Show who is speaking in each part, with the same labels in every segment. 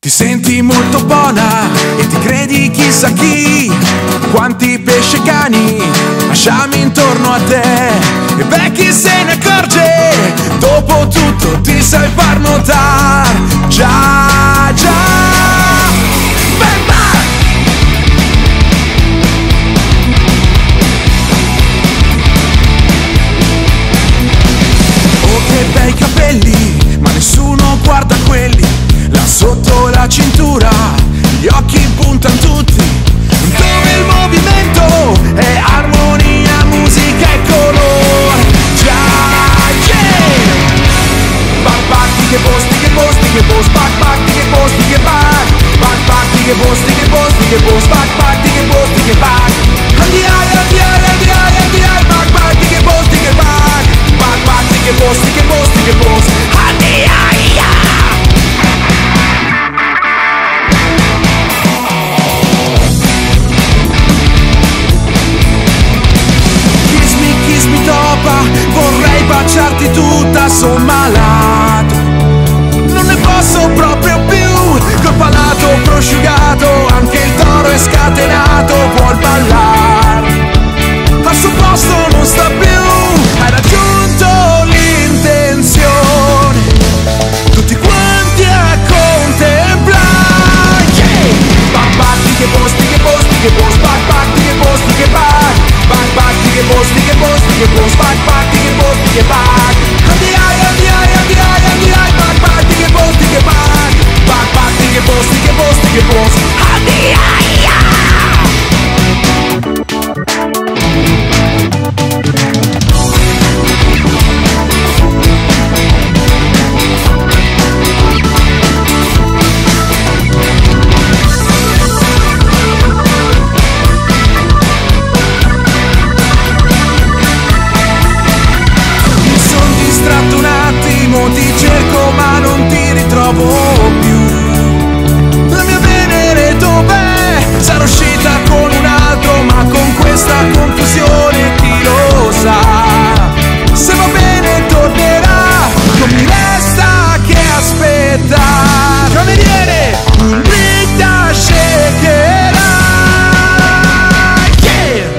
Speaker 1: Ti senti molto buona e ti credi chissà chi. Quanti pesce cani lasciami intorno a te. E beh, chi se ne accorge? Dopo tutto ti sai far notare. Già, già. Bang, bang! Oh, che bei capelli, ma nessuno guarda quelli. Là sotto la cintura, gli occhi puntano tutti, dove il movimento è armonia, musica e colore. Già, yeah! Back, back, che posti, che posti, che posti, back, back, che posti, che back, back, back, che posti, che posti, che posti, back, back, che posti, che back, andiai, andiai, andiai, andiai, back, back, che posti, che back, back, back, che posti, che posti, che posti, andiai, vorrei baciarti tutta, son malato, non ne posso proprio più, col palato prosciugato, anche il toro è scatenato, vuol ballare, al suo posto non sta più, hai raggiunto l'intenzione, tutti quanti a contemplare, yeah! Back, back, che posti, che posti, che posti, back, back, che posti, che back, back, back, che posti, che posti, che posti, back, back, che posti, che back, andiai, andiai, andiai, andiai, back, back, che posti, che back, back, back, che posti, che posti, che posti, andiai. Ti cerco ma non ti ritrovo più. La mia Venere dov'è? Sarò uscita con un altro, ma con questa confusione chi lo sa. Se va bene tornerà, non mi resta che aspettare. Cameriere, un brita shakerà, yeah!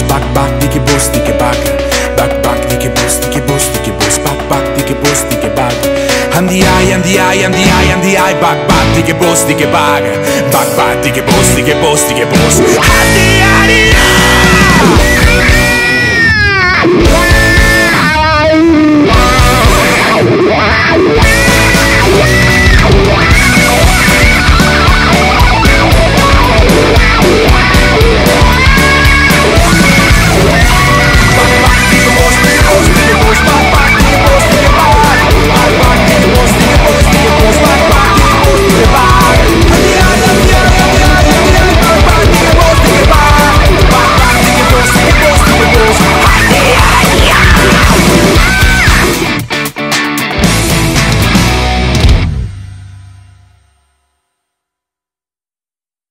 Speaker 1: Back, back, di che posti, che back, back, back, di che posti, che posti, che posti, back, back, di che posti, che back, andiai, andiai, andiai, andiai, back, back, di che posti, che back, back, back, di che posti, che posti, che posti, andiai, andiai.